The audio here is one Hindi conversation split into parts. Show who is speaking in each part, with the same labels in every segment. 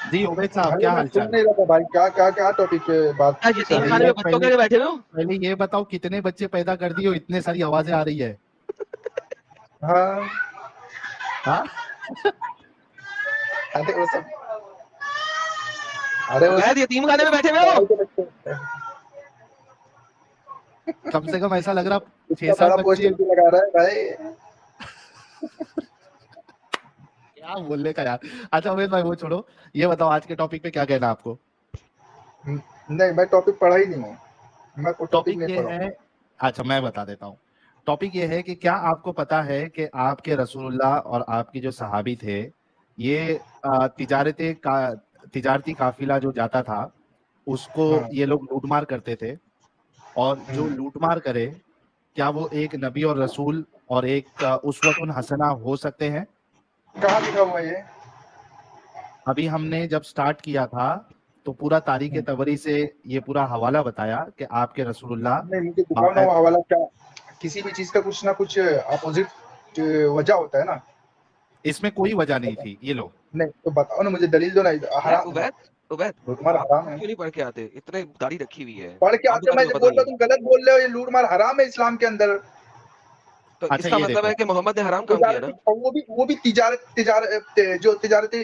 Speaker 1: जी उबैद साहब,
Speaker 2: भाई
Speaker 1: क्या
Speaker 2: मैं
Speaker 1: हाल
Speaker 2: सुन
Speaker 1: चाल?
Speaker 2: नहीं रहा था भाई, क्या क्या क्या टॉपिक पे बात
Speaker 3: क्या
Speaker 2: कर
Speaker 3: यतीम
Speaker 2: रहे
Speaker 3: खाने
Speaker 2: थे?
Speaker 1: पहले
Speaker 3: में बच्चों
Speaker 1: पहले
Speaker 3: के बैठे हुए हो?
Speaker 1: पहले ये बताओ कितने बच्चे पैदा कर दिए हो, इतने सारी आवाजें आ रही है।
Speaker 2: हाँ,
Speaker 1: हाँ,
Speaker 2: अरे वो सब, अरे वो
Speaker 3: उबैद यतीम खाने में बैठे हुए हो?
Speaker 2: पढ़ाई के बच्चे होते हैं।
Speaker 1: कम से कम ऐसा लग रहा छह
Speaker 2: इतना
Speaker 1: सात
Speaker 2: बड़ा
Speaker 1: बच्चे।
Speaker 2: पोस्टर क्यों लगा रहा है भाई?
Speaker 1: क्या बोलने का यार। अच्छा उबैद भाई वो छोड़ो, ये बताओ आज के टॉपिक पे क्या कहना है आपको?
Speaker 2: नहीं, मैं टॉपिक पढ़ा ही नहीं हूँ, मैं कोई टॉपिक
Speaker 1: टॉपिक
Speaker 2: नहीं
Speaker 1: ये
Speaker 2: पढ़ा हूँ।
Speaker 1: है, अच्छा मैं बता देता हूँ। टॉपिक ये है कि क्या आपको पता है कि आपके रसूलुल्लाह और आपकी जो सहाबी थे, ये तिजारती काफिला जो जाता था उसको
Speaker 2: हाँ,
Speaker 1: ये लोग लूटमार करते थे। और जो लूटमार करे, क्या वो एक नबी और रसूल और एक उस्वतुन हसना हो सकते हैं?
Speaker 2: कहाँ लिखा हुआ है ये?
Speaker 1: अभी हमने जब स्टार्ट किया था तो पूरा तारीख तबरी से ये पूरा हवाला बताया कि आपके रसूलुल्लाह
Speaker 2: नहीं, मुझे दिखाओ ना
Speaker 1: बाकायदा।
Speaker 2: वो हवाला। क्या किसी भी चीज का कुछ ना कुछ अपोजिट वजह होता है ना?
Speaker 1: इसमें कोई वजह नहीं थी, ये लो।
Speaker 2: नहीं तो बताओ ना, मुझे दलील दो ना।
Speaker 3: यार
Speaker 2: हराम
Speaker 3: उबैद, उबैद
Speaker 2: लूटमार
Speaker 3: आप
Speaker 2: हराम है।
Speaker 3: क्यों नहीं पढ़ के आते? इतने दाढ़ी रखी हुई है,
Speaker 2: पढ़ के
Speaker 3: आप
Speaker 2: आते,
Speaker 3: बता
Speaker 2: मैं
Speaker 3: रहे हो
Speaker 2: जब
Speaker 3: पता
Speaker 2: बोल रहा
Speaker 3: नहीं।
Speaker 2: हूँ तुम गलत बोल रहे हो। ये लूटमार हराम है इस्लाम के अंदर।
Speaker 3: तो
Speaker 1: अच्छा
Speaker 3: इसका
Speaker 1: ये
Speaker 3: मतलब है
Speaker 1: देखो,
Speaker 3: कि मोहम्मद ने हराम काम किया
Speaker 2: तिजारती,
Speaker 3: ना?
Speaker 2: वो भी तिजारती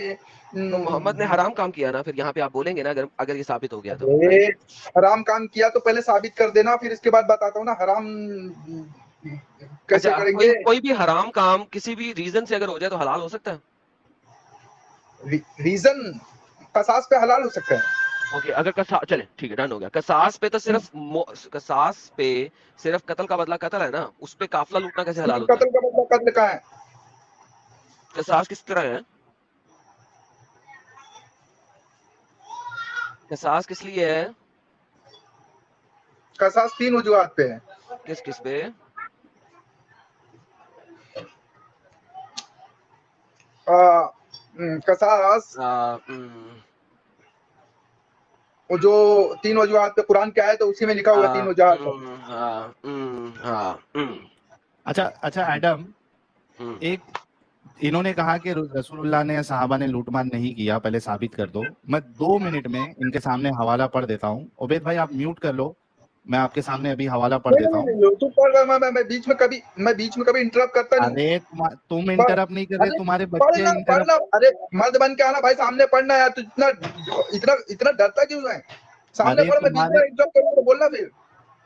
Speaker 3: तो मोहम्मद ने हराम काम किया ना, फिर यहाँ पे आप बोलेंगे ना अगर अगर ये साबित हो गया तो,
Speaker 2: अरे
Speaker 3: राइट?
Speaker 2: हराम काम किया तो पहले साबित कर देना, फिर इसके बाद बताता हूँ ना हराम कैसे
Speaker 3: अच्छा,
Speaker 2: करेंगे।
Speaker 3: कोई भी हराम काम किसी भी रीजन से अगर हो जाए तो हलाल हो सकता है?
Speaker 2: रीजन कसास पे हलाल हो सकता है।
Speaker 3: ओके, अगर कसास, चले ठीक है, डन हो गया। कसास पे तो सिर्फ कसास पे सिर्फ कत्ल का बदला कत्ल है ना, उस पे काफला लूटना कैसे हलाल होता है?
Speaker 2: कत्ल का बदला कत्ल का है।
Speaker 3: कसास किस तरह है? कसास किस लिए है?
Speaker 2: कसास 3 वजूहात पे है।
Speaker 3: किस किस पे?
Speaker 2: कसास वो जो 3 वजूहात पे कुरान के आए तो उसी में लिखा हुआ 3 वजूहात है।
Speaker 1: अच्छा अच्छा एडम, एक इन्होंने कहा कि रसूलुल्लाह ने सहाबा ने लूटमार नहीं किया, पहले साबित कर दो। मैं 2 मिनट में इनके सामने हवाला पढ़ देता हूँ। उबैद भाई आप म्यूट कर लो, मैं आपके सामने अभी हवाला पढ़
Speaker 2: नहीं
Speaker 1: देता
Speaker 2: नहीं
Speaker 1: हूँ।
Speaker 2: नहीं, तू पढ़ रहा। मैं बीच में कभी इंटरप्ट करता नहीं।
Speaker 1: अरे तुम
Speaker 2: पढ़।
Speaker 1: इंटरप्ट नहीं कर रहे,
Speaker 2: अरे
Speaker 1: तुम्हारे बच्चे
Speaker 2: पढ़ना
Speaker 1: इंटरप्ट।
Speaker 2: पढ़ना, अरे मर्द बन के आना भाई, सामने पढ़ना यार। तू इतना इतना इतना डरता क्यों है? सामने
Speaker 1: अरे
Speaker 2: पढ़, मैं बीच
Speaker 1: तुम्हारे,
Speaker 2: में इंटरप्ट करूंगा तो बोलना फिर।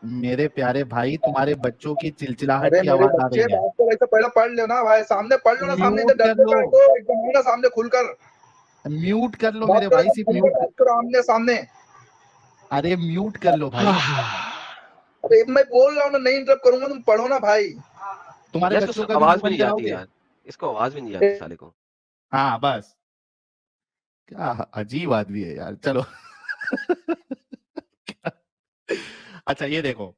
Speaker 1: मेरे प्यारे भाई, तुम्हारे बच्चों की चिलचिलाहट
Speaker 2: अरे
Speaker 1: की
Speaker 2: मेरे
Speaker 1: आवाज आ
Speaker 2: बच्चे,
Speaker 1: रही है।
Speaker 2: बात तो वैसे पहले पढ़ लो ना भाई, सामने पढ़ लो ना। सामने इधर
Speaker 1: म्यूट कर
Speaker 2: डरने
Speaker 1: लो,
Speaker 2: का है तो एकदम आओ ना सामने खुलकर
Speaker 1: म्यूट कर लो
Speaker 2: बात
Speaker 1: मेरे
Speaker 2: करो
Speaker 1: भाई,
Speaker 2: ना,
Speaker 1: सिर्फ
Speaker 2: खुलकर
Speaker 1: म्यूट कर।
Speaker 2: बात करो आमने सामने।
Speaker 1: अरे म्यूट कर लो भाई।
Speaker 2: अरे मैं बोल रहा हूँ ना, नहीं इंटरप्ट करूंगा, तुम पढ़ो ना भाई।
Speaker 1: तुम्हारे
Speaker 3: यार इसको
Speaker 1: बच्चों का भी
Speaker 3: आवाज भी
Speaker 1: जुबान
Speaker 3: नहीं आती
Speaker 1: चलाओगे?
Speaker 3: यार, इसको आवाज भी नहीं आती साले को।
Speaker 1: हाँ बस, क्या अजीब आदमी है यार, चलो। अच्छा ये देखो,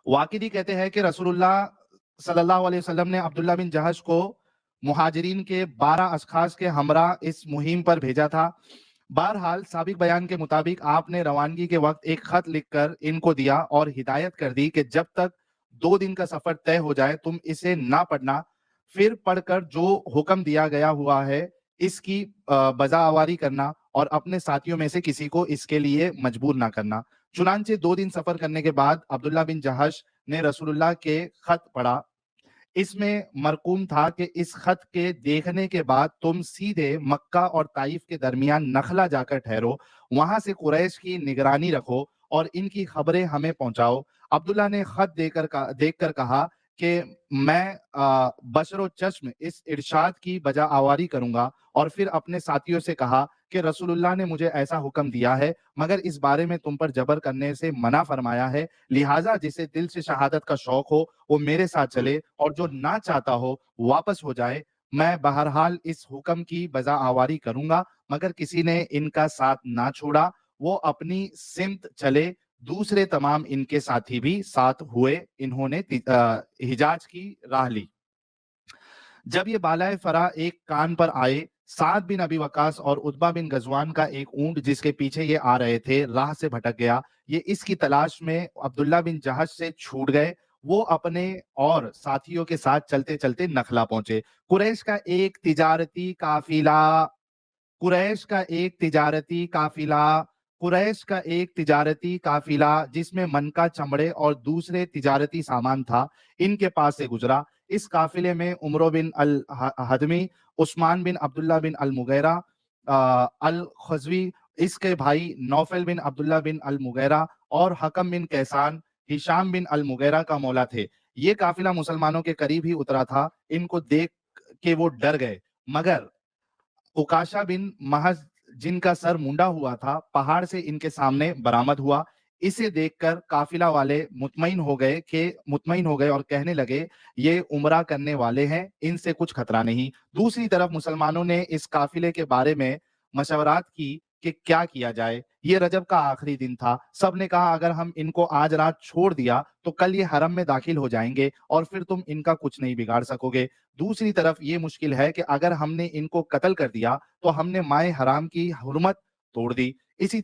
Speaker 1: वाकिदी कहते हैं कि रसूलुल्लाह सल्लल्लाहु अलैहि वसल्लम ने अब्दुल्ला बिन जहश को मुहाजिरीन के 12 अशखास के हमरा इस मुहिम पर भेजा था। बहरहाल साबिक बयान के मुताबिक आपने रवानगी के वक्त एक खत लिखकर इनको दिया और हिदायत कर दी कि जब तक 2 दिन का सफर तय हो जाए तुम इसे ना पढ़ना, फिर पढ़कर जो हुक्म दिया गया हुआ है इसकी बजाआवारी करना और अपने साथियों में से किसी को इसके लिए मजबूर ना करना। चुनांचे 2 दिन सफर करने के बाद अब्दुल्ला बिन जहश ने रसूलुल्लाह के खत पढ़ा। इसमें मरकूम था कि इस खत के देखने के बाद तुम सीधे मक्का और ताइफ के दरमियान नखला जाकर ठहरो, वहां से कुरैश की निगरानी रखो और इनकी खबरें हमें पहुंचाओ। अब्दुल्ला ने खत देखकर कहा कि मैं बशरो चश्म इस इरशाद की बजा आवारी करूंगा और फिर अपने साथियों से कहा कि रसूलुल्लाह ने मुझे ऐसा हुक्म दिया है, मगर इस बारे में तुम पर जबर करने से मना फरमाया है। लिहाजा जिसे दिल से शहादत का शौक हो वो मेरे साथ चले और जो ना चाहता हो वापस हो जाए। मैं बहरहाल इस हुक्म की बजा आवारी करूंगा, मगर किसी ने इनका साथ ना छोड़ा, वो अपनी सिमत चले। दूसरे तमाम इनके साथी भी साथ हुए, इन्होंने हिजाज की राह ली। जब ये बालाए फरा एक कान पर आए, साद बिन अबी वकास और उतबा बिन गजवान का एक ऊंट जिसके पीछे ये आ रहे थे राह से भटक गया। ये इसकी तलाश में अब्दुल्ला बिन जहश से छूट गए। वो अपने और साथियों के साथ चलते चलते नखला पहुंचे। कुरैश का एक तिजारती काफिला कुरैश का एक तिजारती काफिला जिसमें मन का चमड़े और दूसरे तिजारती सामान था, इनके पास से गुजरा। इस काफिले में उमर बिन अल हदमी, उस्मान बिन अब्दुल्ला बिन अल मुगैरा अल खजवी, इसके भाई नौफल बिन अब्दुल्ला बिन अल मुगैरा और हकम बिन कैसान हिशाम बिन अल मुगैरा का मौला थे। ये काफिला मुसलमानों के करीब ही उतरा था। इनको देख के वो डर गए, मगर उकाशा बिन महज जिनका सर मुंडा हुआ था, पहाड़ से इनके सामने बरामद हुआ। इसे देखकर काफिला वाले मुतमईन हो गए और कहने लगे, ये उमरा करने वाले हैं, इनसे कुछ खतरा नहीं। दूसरी तरफ मुसलमानों ने इस काफिले के बारे में मशवरात की कि क्या किया जाए। ये रजब का आखिरी दिन था। सब ने कहा, अगर हम इनको आज रात छोड़ दिया तो कल ये हरम में दाखिल हो जाएंगे और फिर तुम इनका कुछ नहीं बिगाड़ सकोगे। दूसरी तरफ ये मुश्किल है कि अगर हमने इनको कत्ल कर दिया तो हमने माए हराम की हुर्मत तोड़ दी। इसी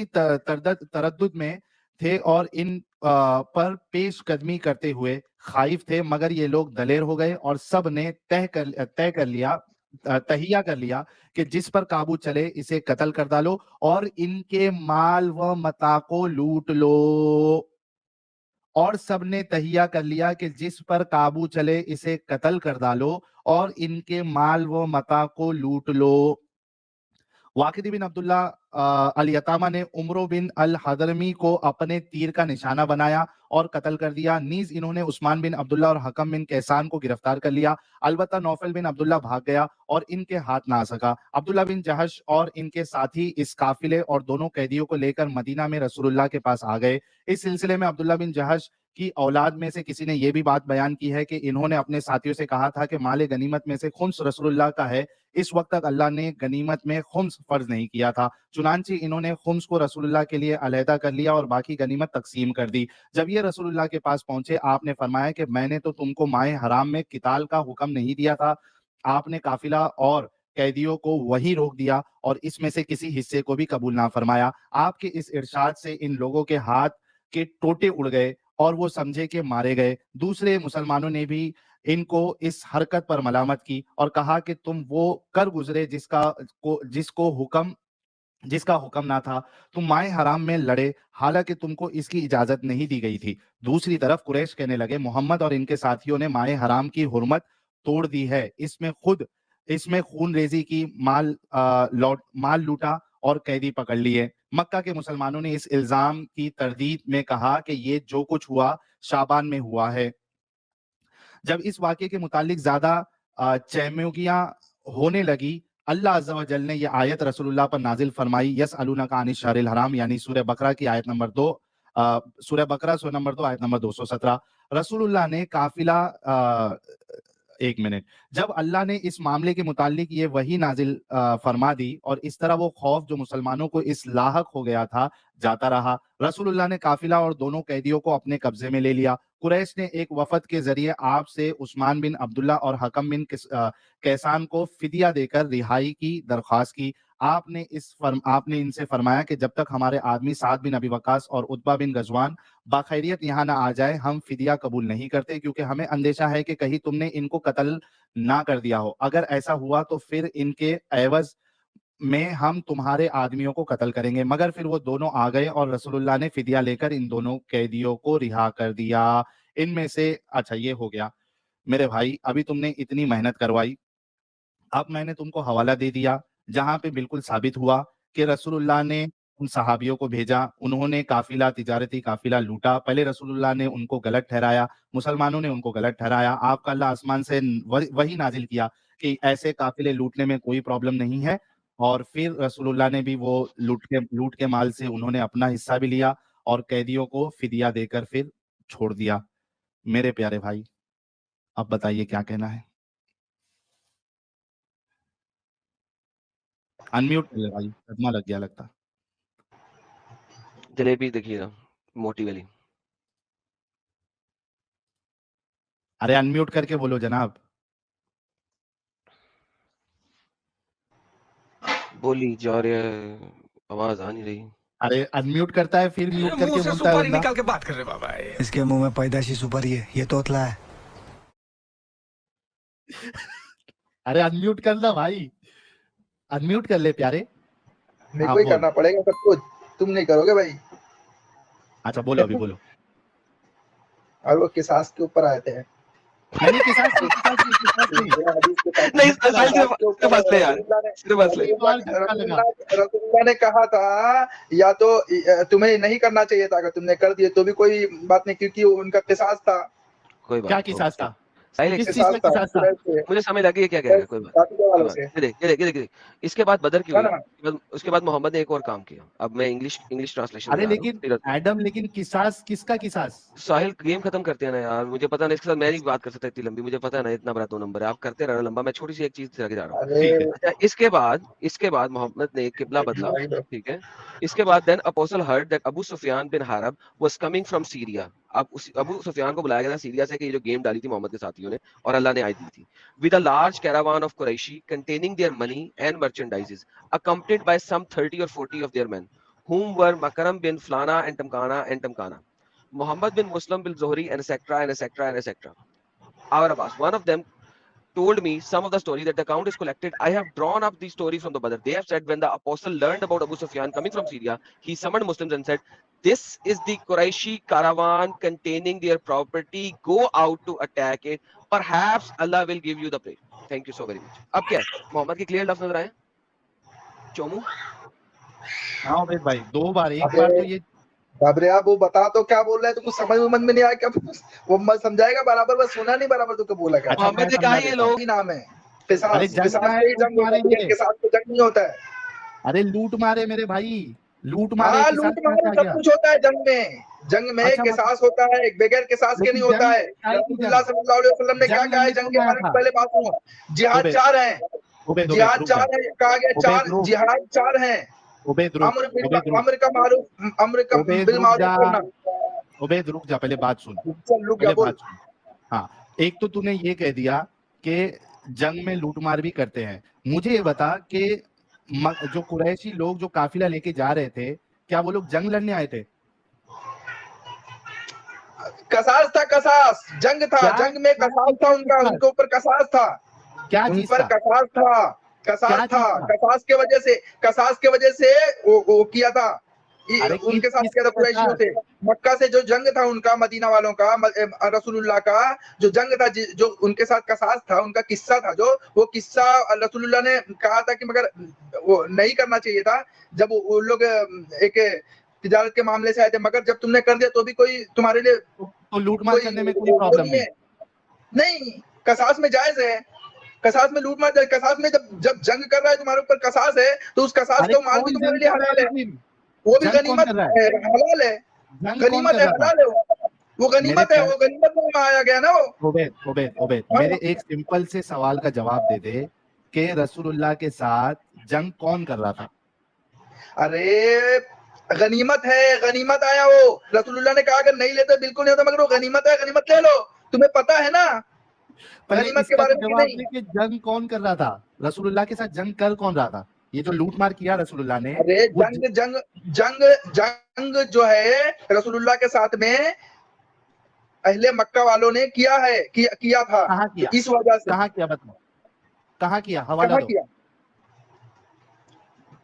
Speaker 1: तरद्दुद में थे और इन पर पेशकदमी करते हुए खाइफ थे, मगर ये लोग दलेर हो गए और सब ने तहिया कर लिया कि जिस पर काबू चले इसे कत्ल कर डालो और इनके माल व मता को लूट लो। और सबने तहिया कर लिया कि जिस पर काबू चले इसे कत्ल कर डालो और इनके माल व मता को लूट लो। वाकिद बिन अब्दुल्ला अल यतामा ने उमरो बिन अल हदरमी को अपने तीर का निशाना बनाया और कत्ल कर दिया। नीज इन्होंने उस्मान बिन अब्दुल्ला और हकम बिन कैसान को गिरफ्तार कर लिया। अलबत्ता नौफल बिन अब्दुल्ला भाग गया और इनके हाथ ना आ सका। अब्दुल्ला बिन जहश और इनके साथी इस काफिले और दोनों कैदियों को लेकर मदीना में रसूलुल्लाह के पास आ गए। इस सिलसिले में अब्दुल्ला बिन जहश की औलाद में से किसी ने यह भी बात बयान की है कि इन्होंने अपने साथियों से कहा था कि माले गनीमत में से खुम्स रसूलुल्लाह का है। इस वक्त तक अल्लाह ने गनीमत में खुम्स फर्ज नहीं किया था, चुनांचे इन्होंने खुम्स को रसूलुल्लाह के लिए अलहदा कर लिया और बाकी गनीमत तकसीम कर दी। जब ये रसूलुल्लाह के पास पहुंचे, आपने फरमाया कि मैंने तो तुमको माए हराम में किताल का हुक्म नहीं दिया था। आपने काफिला और कैदियों को वही रोक दिया और इसमें से किसी हिस्से को भी कबूल ना फरमाया। आपके इस इरशाद से इन लोगों के हाथ के टोटे उड़ गए और वो समझे कि मारे गए। दूसरे मुसलमानों ने भी इनको इस हरकत पर मलामत की और कहा कि तुम वो कर गुजरे जिसका हुक्म ना था। तुम माए हराम में लड़े, हालांकि तुमको इसकी इजाजत नहीं दी गई थी। दूसरी तरफ कुरैश कहने लगे, मोहम्मद और इनके साथियों ने माए हराम की हुर्मत तोड़ दी है। इसमें खून रेजी की, माल लूटा और कैदी पकड़ लिए। मक्का के मुसलमानों ने इस इल्जाम की तरदीद में कहा कि ये जो कुछ हुआ शाबान में हुआ है। जब इस वाक़े के मुतालिक ज्यादा चहमोगियां होने लगी, अल्लाह अज़्ज़ा व जल ने यह आयत रसूलुल्लाह पर नाजिल फरमाई, यसअलूनका अनिश शहरिल हराम, यानी सूरह बकरा की आयत नंबर 2, सूरह बकरा सूरह नंबर 2 आयत नंबर 217। रसूलुल्लाह ने काफिला एक मिनट, जब अल्लाह ने इस मामले के मुतालिक ये वही नाजिल फरमा दी और इस तरह वो खौफ जो मुसलमानों को इस लाहक हो गया था जाता रहा। रसूलुल्लाह ने काफिला और दोनों कैदियों को अपने कब्जे में ले लिया। कुरैश ने एक वफद के जरिए आपसे उस्मान बिन अब्दुल्ला और हकम बिन कैसान को फिदिया देकर रिहाई की दरख्वास्त की। आपने इनसे फरमाया कि जब तक हमारे आदमी साद बिन अबी वकास और उतबा बिन गजवान बाखैरियत यहाँ ना आ जाए, हम फिदिया कबूल नहीं करते, क्योंकि हमें अंदेशा है कि कहीं तुमने इनको कत्ल ना कर दिया हो। अगर ऐसा हुआ तो फिर इनके एवज में हम तुम्हारे आदमियों को कत्ल करेंगे। मगर फिर वो दोनों आ गए और रसूलुल्लाह ने फिदिया लेकर इन दोनों कैदियों को रिहा कर दिया। इनमें से अच्छा ये हो गया। मेरे भाई, अभी तुमने इतनी मेहनत करवाई, अब मैंने तुमको हवाला दे दिया जहां पे बिल्कुल साबित हुआ कि रसूलुल्लाह ने उन सहाबियों को भेजा, उन्होंने तिजारती काफिला लूटा। पहले रसूलुल्लाह ने उनको गलत ठहराया, मुसलमानों ने उनको गलत ठहराया। आपका अल्लाह आसमान से वही नाजिल किया कि ऐसे काफिले लूटने में कोई प्रॉब्लम नहीं है। और फिर रसूलुल्लाह ने भी वो लूट के माल से उन्होंने अपना हिस्सा भी लिया और कैदियों को फिदिया देकर फिर छोड़ दिया। मेरे प्यारे भाई, अब बताइए क्या कहना है। अनम्यूट कर ले भाई, सदमा लग गया लगता।
Speaker 3: जलेबी देखिएगा, मोटी वाली।
Speaker 1: अरे अनम्यूट करके बोलो जनाब।
Speaker 3: बोली जा रही है, आवाज आ नहीं रही।
Speaker 1: अरे अनम्यूट करता है फिर म्यूट करके बोलता है
Speaker 4: सुपारी
Speaker 1: बंदा।
Speaker 4: निकाल के बात कर रहे बाबा, इसके मुंह में पैदाशी सुपारी है, ये तोतला है।
Speaker 1: अरे अनम्यूट कर ला भाई। अनम्यूट कर ले प्यारे।
Speaker 2: मेरे
Speaker 1: हाँ
Speaker 2: को ही
Speaker 1: बोल।
Speaker 2: करना पड़ेगा सब कुछ, तुम नहीं करोगे भाई।
Speaker 1: अच्छा बोलो, अभी बोलो।
Speaker 2: और वो किसास के ऊपर आए थे।
Speaker 1: नहीं किसास नहीं, किसास नहीं, किसास नहीं।
Speaker 2: हदीस के साथ
Speaker 3: नहीं
Speaker 1: झटका
Speaker 3: साहिल
Speaker 1: लगा,
Speaker 3: सिर्फ बस ले यार, सिर्फ बस ले।
Speaker 1: एक बार झटका लगा।
Speaker 2: रसूलुल्लाह ने कहा था या तो तुम्हें नहीं करना चाहिए था, अगर तुमने कर दिए तो भी कोई बात नहीं, क्योंकि उनका किसास था।
Speaker 3: कोई बात
Speaker 1: क्या
Speaker 3: नहीं,
Speaker 1: किसास था?
Speaker 3: साहिल एक
Speaker 1: किस चीज का
Speaker 2: किसास था
Speaker 1: किसास था?
Speaker 2: कुरैश से,
Speaker 3: मुझे समझ लगी है क्या कह रहा है, कोई बात
Speaker 2: काफिले वालों
Speaker 3: नहीं।
Speaker 2: से,
Speaker 3: ये देख ये देख ये देख ये देख। इसके बाद बदर की
Speaker 2: है
Speaker 3: हुई,
Speaker 2: ना।
Speaker 3: उसके बाद मोहम्मद ने एक और काम किया। अब मैं इंग्लिश ट्रांसलेशन
Speaker 1: अरे
Speaker 3: में आ रहा हूँ,
Speaker 1: लेकिन
Speaker 3: सीरत में।
Speaker 1: एडम, लेकिन किसास किसका किसास?
Speaker 3: साहिल गेम खत्म करते हैं ना यार, मुझे पता नहीं, इसके साथ मैं नहीं बात कर सकता इतनी लंबी, मुझे पता है ना इतना बड़ा 2 नंबर है, आप करते रहना लंबा, मैं छोटी सी एक चीज से जा रहा हूँ।
Speaker 2: अरे
Speaker 3: अच्छा, इसके बाद मोहम्मद ने किबला बदला, ठीक है। इसके बाद then apostle heard that Abu Sufyan bin Harb was coming from Syria. अब उस अबू सुफियान को बुलाया गया था सीरिया से कि ये जो गेम डाली थी मोहम्मद के साथियों ने और अल्लाह ने आयत दी थी। With a large caravan of Qureshi containing their money and मर्चेंडाइजेस accompanied by some 30 or 40 of their men whom were Makaram bin Flana and Tamkana, Muhammad bin Muslim bin Zohri, and etc. and etc. and etc. Our Abbas, one of them told me some of the story that the account is collected. I have drawn up these stories from the Badr. They have said when the apostle learned about Abu Sufyan coming from Syria, he summoned Muslims and said, "This is the Quraishi caravan containing their property. Go out to attack it. Perhaps Allah will give you the praise." Thank you so very much. अब क्या है? मोहम्मद के क्लियर लफ्ज नजर आए? चोमू?
Speaker 1: हाँ उबैद भाई, 2 बार, एक बार तो ये
Speaker 2: बाबरे आप वो बता तो क्या बोल रहे हैं, तो कुछ समझ में मन में नहीं आया क्या? वो मत समझाएगा बराबर, बस सुना नहीं बराबर, तो क्या बोला क्या?
Speaker 1: अच्छा,
Speaker 3: मोहम्मद
Speaker 1: मैं
Speaker 3: ने कहा
Speaker 1: समझा
Speaker 3: ये
Speaker 1: देता हूँ।
Speaker 3: लोग
Speaker 2: ही नाम है
Speaker 1: अरे
Speaker 2: किसास,
Speaker 1: जंग
Speaker 2: किसास
Speaker 1: क्या है,
Speaker 2: पे ही
Speaker 1: लूट
Speaker 2: जंग होता है,
Speaker 1: मारेंगे।
Speaker 2: किसास पे जंग नहीं होता है।
Speaker 1: अरे लूट मारे मेरे भाई, लूट मारे,
Speaker 2: हाँ,
Speaker 1: किसास
Speaker 2: लूट
Speaker 1: कहाँ से
Speaker 2: मार
Speaker 1: आ
Speaker 2: सब
Speaker 1: गया?
Speaker 2: कुछ होता है जंग में
Speaker 1: अच्छा
Speaker 2: किसास होता है, बगैर किसास के
Speaker 1: लेकिन
Speaker 2: नहीं होता
Speaker 1: जंग
Speaker 2: है।
Speaker 1: काय की
Speaker 2: रसूलुल्लाह
Speaker 1: जंग?
Speaker 2: सल्लल्लाहु अलैहि वसल्लम ने क्या
Speaker 1: जंग
Speaker 2: कहा है
Speaker 1: लड़ने
Speaker 2: जंग
Speaker 1: कौन
Speaker 2: के
Speaker 1: आया
Speaker 2: बारे में?
Speaker 1: था?
Speaker 2: पहले बात सुनो। जिहाद
Speaker 1: उबैद
Speaker 2: 4 हैं,
Speaker 1: उबैद उबैद
Speaker 2: जिहाद
Speaker 1: रुक जा।
Speaker 2: 4 है, कहा गया
Speaker 1: उबैद
Speaker 2: 4
Speaker 1: रुक,
Speaker 2: जिहाद 4 हैं।
Speaker 1: उबैद रुक, उबैद रुक,
Speaker 2: अम्र का
Speaker 1: उबैद
Speaker 2: बिल
Speaker 1: रुक जा,
Speaker 2: मारूफ करना।
Speaker 1: उबैद रुक जा, पहले बात सुन,
Speaker 2: चल रुक गया,
Speaker 1: पहले
Speaker 2: बोल।
Speaker 1: बात सुन। हाँ, एक तो तूने ये कह दिया कि जंग में लूटमार भी करते हैं। मुझे ये बता कि जो कुरैशी लोग जो काफिला लेके जा रहे थे, क्या वो लोग जंग लड़ने आए थे?
Speaker 2: कसास था, कसास जंग था,
Speaker 1: क्या
Speaker 2: जंग में
Speaker 1: क्या
Speaker 2: कसास
Speaker 1: चीज
Speaker 2: था
Speaker 1: था?
Speaker 2: उनका, उनके ऊपर कसास था,
Speaker 1: क्या
Speaker 2: उन
Speaker 1: चीज
Speaker 2: पर
Speaker 1: था?
Speaker 2: कसास था, कसास
Speaker 1: क्या
Speaker 2: था,
Speaker 1: चीज था?
Speaker 2: कसास के वजह से वो किया था,
Speaker 1: अरे किस
Speaker 2: उनके साथ
Speaker 1: चीज
Speaker 2: किया था
Speaker 1: का
Speaker 2: कुरैशियों
Speaker 1: कसास?
Speaker 2: से। मक्का से जो जंग था उनका, मदीना वालों का, रसूलुल्लाह का जो जंग था, जो उनके साथ कसास था, उनका किस्सा था, जो वो किस्सा रसूलुल्लाह ने कहा था कि मगर वो नहीं करना चाहिए था, जब वो लोग एक तिजारत के मामले से आए थे, मगर जब तुमने कर दिया तो भी कोई तुम्हारे लिए
Speaker 1: तो लूटमार
Speaker 2: कोई
Speaker 1: करने में कोई
Speaker 2: वो
Speaker 1: प्रॉब्लम
Speaker 2: नहीं है। नहीं, कसास में जायज है, कसास में लूट मार, कसास में जब जंग कर रहा है तुम्हारे ऊपर कसास है, तो उस कसास
Speaker 1: अरे
Speaker 2: का माल भी
Speaker 1: कौन
Speaker 2: तुम्हारे
Speaker 1: जंग
Speaker 2: लिए
Speaker 1: कर रहा है?
Speaker 2: हलाल है,
Speaker 1: लेकिन
Speaker 2: वो भी
Speaker 1: जंग कौन
Speaker 2: गनीमत
Speaker 1: कर रहा है?
Speaker 2: है, हलाल है,
Speaker 1: जंग कौन
Speaker 2: गनीमत
Speaker 1: कर
Speaker 2: है,
Speaker 1: रहा था?
Speaker 2: हलाल है, वो
Speaker 1: मेरे
Speaker 2: गनीमत है,
Speaker 1: प्यारे
Speaker 2: वो गनीमत में आया गया ना वो।
Speaker 1: उबैद,
Speaker 2: हाँ,
Speaker 1: मेरे एक सिंपल से सवाल का जवाब दे दे कि रसूलुल्लाह के साथ जंग कौन कर रहा था?
Speaker 2: अरे गनीमत है, गनीमत आया वो, रसूलुल्लाह ने कहा अगर नहीं लेते बिल्कुल नहीं होता, मगर वो गनीमत है, गनीमत ले लो, तुम्हें पता है ना
Speaker 1: पहले
Speaker 2: गनीमत के
Speaker 1: इसका
Speaker 2: बारे
Speaker 1: तो
Speaker 2: में कि
Speaker 1: जवाब
Speaker 2: नहीं।
Speaker 1: दे कि जंग कौन कर रहा था? रसूलुल्लाह के साथ जंग कर कौन रहा था? ये जो लूटमार किया रसूलुल्लाह ने,
Speaker 2: अरे
Speaker 1: वो
Speaker 2: जंग जो है रसूलुल्लाह के साथ में अहले मक्का वालों ने किया है, किया था,
Speaker 1: कहाँ
Speaker 2: तो
Speaker 1: किया?
Speaker 2: इस वजह से।
Speaker 1: कहाँ किया बताओ? कहाँ किया? हवाला
Speaker 2: कहाँ
Speaker 1: दो।
Speaker 2: किया?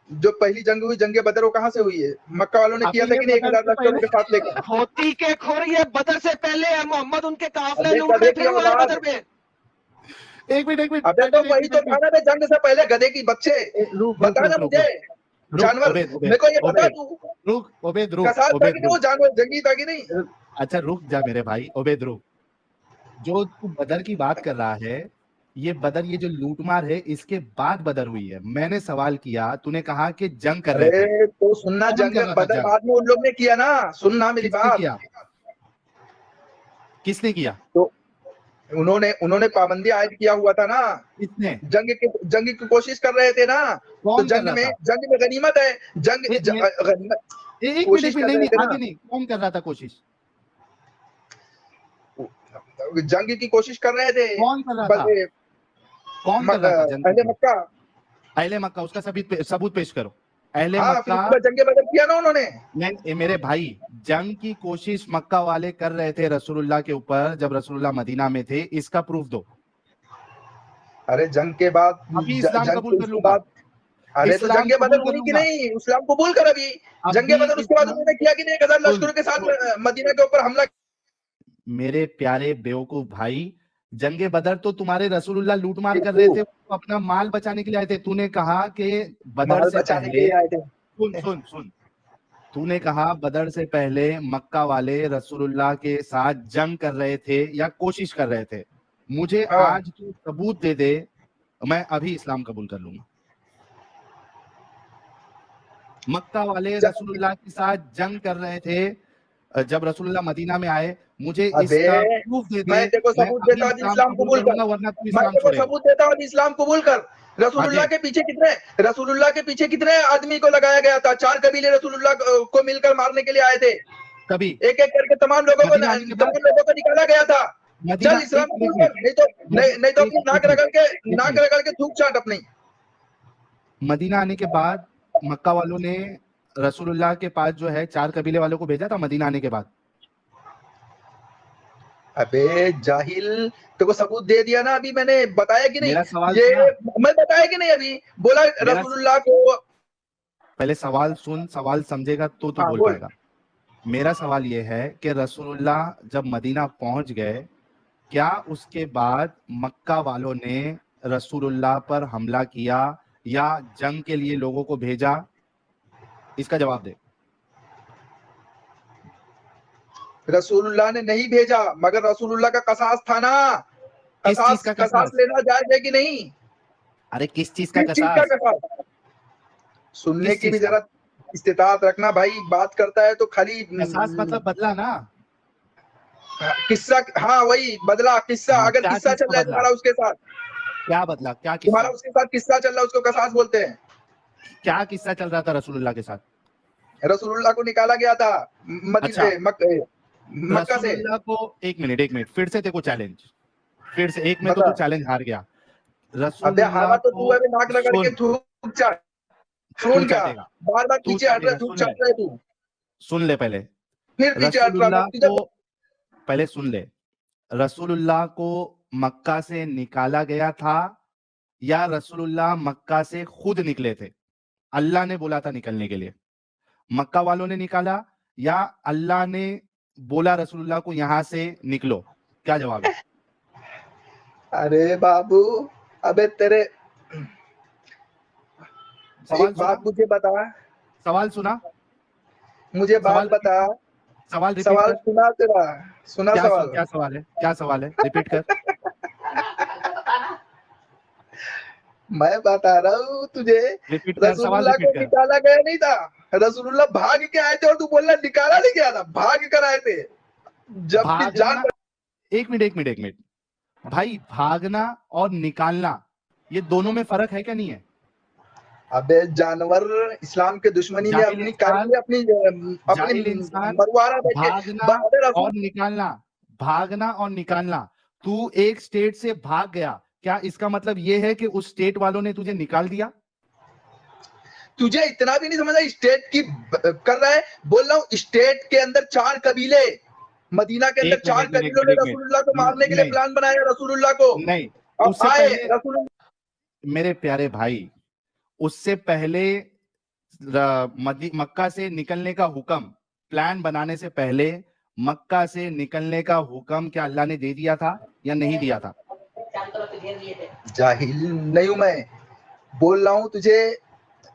Speaker 2: जो पहली जंग हुई, जंग बदर, वो कहाँ से हुई है? मक्का वालों ने किया था
Speaker 1: अकेले
Speaker 2: कि नहीं,
Speaker 1: बदर
Speaker 2: 1000
Speaker 1: से
Speaker 2: लश्कर
Speaker 1: पहले
Speaker 2: के साथ लेकर?
Speaker 3: खोती के खोर, ये बदर से पहले है, मोहम्मद उनके काफले
Speaker 2: अबे
Speaker 3: लूट
Speaker 2: गधे
Speaker 3: रहे
Speaker 2: की
Speaker 3: थे हुए
Speaker 2: औलाद,
Speaker 3: बदर में।
Speaker 1: एक मिनट
Speaker 2: अबे तो वही तो था ना बे, जंग से पहले गधे की बच्चे,
Speaker 1: रुक रुक
Speaker 2: बता ना
Speaker 1: रुक रुक
Speaker 2: मुझे,
Speaker 1: रुक
Speaker 2: जानवर,
Speaker 1: उबैद
Speaker 2: मेरे को ये बता
Speaker 1: उबैद
Speaker 2: तू,
Speaker 1: रुक उबैद रुक
Speaker 2: कसास था कि नहीं, वो
Speaker 1: रुक।
Speaker 2: जानवर जंगी था कि नहीं?
Speaker 1: अच्छा रुक जा मेरे भाई, उबैद रुक। जो तू बदर की बात कर रहा है, ये बदर, ये जो लूटमार है, इसके बाद बदर हुई है। मैंने सवाल किया, तूने कहा कि जंग कर रहे थे।
Speaker 2: अरे तो सुनना,
Speaker 1: कौन
Speaker 2: जंग
Speaker 1: कर रहा था
Speaker 2: बदर
Speaker 1: जंग?
Speaker 2: बाद में उन लोग ने किया ना, सुनना मेरी
Speaker 1: किसने
Speaker 2: बात।
Speaker 1: किया? किसने किया?
Speaker 2: तो उन्होंने पाबंदी आयद किया हुआ था ना,
Speaker 1: किसने?
Speaker 2: जंग की कोशिश कर रहे थे ना, तो
Speaker 1: कौन कर रहा था?
Speaker 2: जंग में गनीमत है, गनीमत
Speaker 1: एक
Speaker 2: कोशिश
Speaker 1: मिनट,
Speaker 2: कर
Speaker 1: नहीं
Speaker 2: रहे
Speaker 1: नहीं,
Speaker 2: थे
Speaker 1: आगे
Speaker 2: ना,
Speaker 1: नहीं, कौन कर रहा था कोशिश?
Speaker 2: जंग की कोशिश कर रहे थे,
Speaker 1: कौन कर रहा था? कौन कर रहा था जंग
Speaker 2: अहले
Speaker 1: की?
Speaker 2: मक्का।
Speaker 1: अहले मक्का, उसका सबूत पेश करो। अहले
Speaker 2: हाँ, फिर
Speaker 1: मक्का।
Speaker 2: उसके बाद जंग बदर किया ना उन्होंने।
Speaker 1: नहीं मेरे भाई, जंग की कोशिश मक्का वाले कर रहे थे रसूलुल्लाह के ऊपर जब रसूलुल्लाह मदीना में थे, इसका प्रूफ दो।
Speaker 2: अरे जंग के बाद,
Speaker 1: अभी इस्लाम
Speaker 2: जंग
Speaker 1: कबूल
Speaker 2: के
Speaker 1: कर
Speaker 2: इसके
Speaker 1: लूंगा।
Speaker 2: बाद अरे तो
Speaker 1: इस्लाम
Speaker 2: जंगे
Speaker 1: कबूल
Speaker 2: बदर
Speaker 1: कर
Speaker 2: हुई कि
Speaker 1: लूंगा।
Speaker 2: नहीं? इस्लाम कबूल कर अभी। जंगे
Speaker 1: अभी
Speaker 2: बदर उसके बाद
Speaker 1: इस्लाम
Speaker 2: उन्होंने किया कि नहीं? 1000 लश्करों के साथ
Speaker 1: सुन
Speaker 2: मदीना के ऊपर हमला।
Speaker 1: मेरे प्यारे बेवकूफ भाई, जंगे बदर तो तुम्हारे रसूलुल्लाह लूटमार कर रहे थे, वो अपना माल बचाने के लिए आए थे। तूने कहा कि बदर
Speaker 2: माल
Speaker 1: से
Speaker 2: बचाने के
Speaker 1: पहले,
Speaker 2: लिए आए थे।
Speaker 1: सुन सुन सुन, तूने कहा बदर से पहले मक्का वाले रसूलुल्लाह के साथ जंग कर रहे थे या कोशिश कर रहे थे। मुझे
Speaker 2: हाँ।
Speaker 1: आज तू सबूत दे दे, मैं अभी इस्लाम कबूल कर लूंगा। मक्का वाले
Speaker 2: ज-
Speaker 1: रसूलुल्लाह के साथ जंग कर रहे थे जब रसूलुल्लाह मदीना में आए। मुझे
Speaker 2: अबे
Speaker 1: इसका प्रूफ दे दे,
Speaker 2: मैं तेरे को
Speaker 1: मैं
Speaker 2: सबूत
Speaker 1: अभी
Speaker 2: देता हूँ, अभी
Speaker 1: इस्लाम
Speaker 2: इस्लाम
Speaker 1: कबूल
Speaker 2: कबूल
Speaker 1: कर
Speaker 2: कर।
Speaker 1: लूंगा, वरना तू
Speaker 2: मैं
Speaker 1: इस्लाम
Speaker 2: तेरे को
Speaker 1: छोड़ेगा।
Speaker 2: सबूत देता हूँ, अभी इस्लाम कबूल कर।
Speaker 1: हाँ
Speaker 2: रसूलुल्लाह
Speaker 1: दे।
Speaker 2: के पीछे कितने आदमी को लगाया गया था? 4 कबीले रसूलुल्लाह को मिलकर मारने के लिए आए थे।
Speaker 1: कभी
Speaker 2: एक एक करके तमाम लोगों
Speaker 1: मदीना आने के बाद,
Speaker 2: को निकाला गया था।
Speaker 1: मदीना
Speaker 2: चल इस्लाम
Speaker 1: एक
Speaker 2: कबूल
Speaker 1: मिनट,
Speaker 2: कर, नहीं तो अपनी नाक रगड़ के थूक चाट अपनी।
Speaker 1: मदीना आने के बाद मक्का वालों ने रसूलुल्लाह के पास जो है 4 कबीले वालों को भेजा था मदीना आने के बाद।
Speaker 2: अबे जाहिल, तेरे को सबूत दे दिया ना, अभी मैंने बताया कि नहीं?
Speaker 1: मेरा सवाल
Speaker 2: ये
Speaker 1: सुना,
Speaker 2: मैं बताया कि नहीं? अभी बोला
Speaker 1: मेरा
Speaker 2: रसूलुल्लाह को।
Speaker 1: पहले सवाल सुन, सवाल समझेगा तो तू
Speaker 2: हाँ
Speaker 1: बोल
Speaker 2: बोल।
Speaker 1: पाएगा। मेरा सवाल ये है कि रसूलुल्लाह जब मदीना पहुंच गए, क्या उसके बाद मक्का वालों ने रसूलुल्लाह पर हमला किया या जंग के लिए लोगों को भेजा? इसका जवाब दे।
Speaker 2: रसूलुल्लाह ने नहीं भेजा, मगर रसूलुल्लाह का कसास था ना।
Speaker 1: किस चीज का
Speaker 2: कसास
Speaker 1: कसास?
Speaker 2: लेना जायज है कि नहीं?
Speaker 1: अरे किस चीज का
Speaker 2: किस चीज का
Speaker 1: कसास?
Speaker 2: कसास? सुनने
Speaker 1: किस
Speaker 2: की भी
Speaker 1: चीज का
Speaker 2: जरा इस्तिताअत रखना भाई। बात करता है तो खाली
Speaker 1: कसास? मतलब बदला ना।
Speaker 2: किस्सा। हाँ वही बदला, किस्सा।
Speaker 1: हाँ,
Speaker 2: अगर
Speaker 1: क्या
Speaker 2: किस्सा
Speaker 1: चीज
Speaker 2: चल
Speaker 1: का
Speaker 2: रहा है
Speaker 1: बदला?
Speaker 2: तुम्हारा उसके साथ,
Speaker 1: क्या बदला? क्या
Speaker 2: तुम्हारा
Speaker 1: किस्सा?
Speaker 2: उसके साथ किस्सा चल रहा है, उसको कसास बोलते हैं।
Speaker 1: क्या किस्सा चल रहा था रसूलुल्लाह के साथ?
Speaker 2: रसूलुल्लाह को निकाला गया था
Speaker 1: अच्छा,
Speaker 2: मक्का से।
Speaker 1: रसूलुल्लाह को, एक मिनट, फिर से तेरे को चैलेंज, फिर से एक में तो
Speaker 2: बता।
Speaker 1: तू चैलेंज हार गया।
Speaker 2: अबे
Speaker 1: रसूलुल्लाह
Speaker 2: हारा तो
Speaker 1: को
Speaker 2: तू अभी नाक रगड़ के
Speaker 1: सुन,
Speaker 2: थूक चाट।
Speaker 1: तू
Speaker 2: सुन क्या?
Speaker 1: चाटेगा,
Speaker 2: बार बार
Speaker 1: तू
Speaker 2: पीछे हट रहा,
Speaker 1: चाटेगा,
Speaker 2: थूक चाट रहा है तू।
Speaker 1: सुन ले पहले।
Speaker 2: फिर पीछे हट रहा, मैं
Speaker 1: रसूलुल्लाह
Speaker 2: तुझे।
Speaker 1: को पहले सुन ले। रसूलुल्लाह को मक्का से निकाला गया था या रसूलुल्लाह मक्का से खुद निकले थे? अल्लाह ने बोला था निकलने के लिए। मक्का वालों ने निकाला या अल्लाह ने बोला रसूलुल्लाह को यहां से निकलो? क्या जवाब है?
Speaker 2: अरे बाबू, अबे तेरे
Speaker 1: सवाल
Speaker 2: एक
Speaker 1: सुना,
Speaker 2: बात मुझे बता,
Speaker 1: सवाल सुना,
Speaker 2: मुझे बात
Speaker 1: सवाल रिपीट
Speaker 2: बता।
Speaker 1: कर, सवाल रिपीट
Speaker 2: सवाल
Speaker 1: कर।
Speaker 2: सुना तेरा, सुना सवाल।
Speaker 1: क्या सवाल है? क्या सवाल है? रिपीट कर।
Speaker 2: मैं बता रहा हूँ तुझे,
Speaker 1: रिपीट कर, सवाल
Speaker 2: रसूलुल्लाह को
Speaker 1: रिपीट कर।
Speaker 2: निकाला गया नहीं था। रसूलुल्लाह भाग के आए थे और तू बोल रहा निकाला नहीं गया था, भाग कर आए थे। जबकि जान।
Speaker 1: भागना, एक मिनट भाई, भागना और निकालना, ये दोनों में फर्क है क्या नहीं है?
Speaker 2: अबे जानवर, इस्लाम के दुश्मनी में
Speaker 1: जाहिल
Speaker 2: अपनी
Speaker 1: इंसान,
Speaker 2: अपनी
Speaker 1: जाहिल
Speaker 2: अपनी
Speaker 1: इंसान,
Speaker 2: मरवाना देख के।
Speaker 1: भागना
Speaker 2: अबे रसूल,
Speaker 1: और निकालना, भागना और निकालना। तू एक स्टेट से भाग गया, क्या इसका मतलब ये है कि उस स्टेट वालों ने तुझे निकाल दिया?
Speaker 2: तुझे इतना भी नहीं समझा स्टेट की कर रहा है? बोल रहा हूँ स्टेट के अंदर 4 कबीले, मदीना के अंदर 4 कबीलों ने रसूलुल्लाह को मारने के लिए प्लान बनाया रसूलुल्लाह को।
Speaker 1: नहीं,
Speaker 2: अब
Speaker 1: उससे
Speaker 2: आए
Speaker 1: पहले
Speaker 2: रसूलुल्लाह।
Speaker 1: मेरे प्यारे भाई, उससे पहले मक्का से निकलने का हुक्म, प्लान बनाने से पहले मक्का से निकलने का हुक्म क्या अल्लाह ने दे दिया था या नहीं दिया था?
Speaker 2: जाहिल नहीं हूं मैं, बोल रहा हूँ तुझे,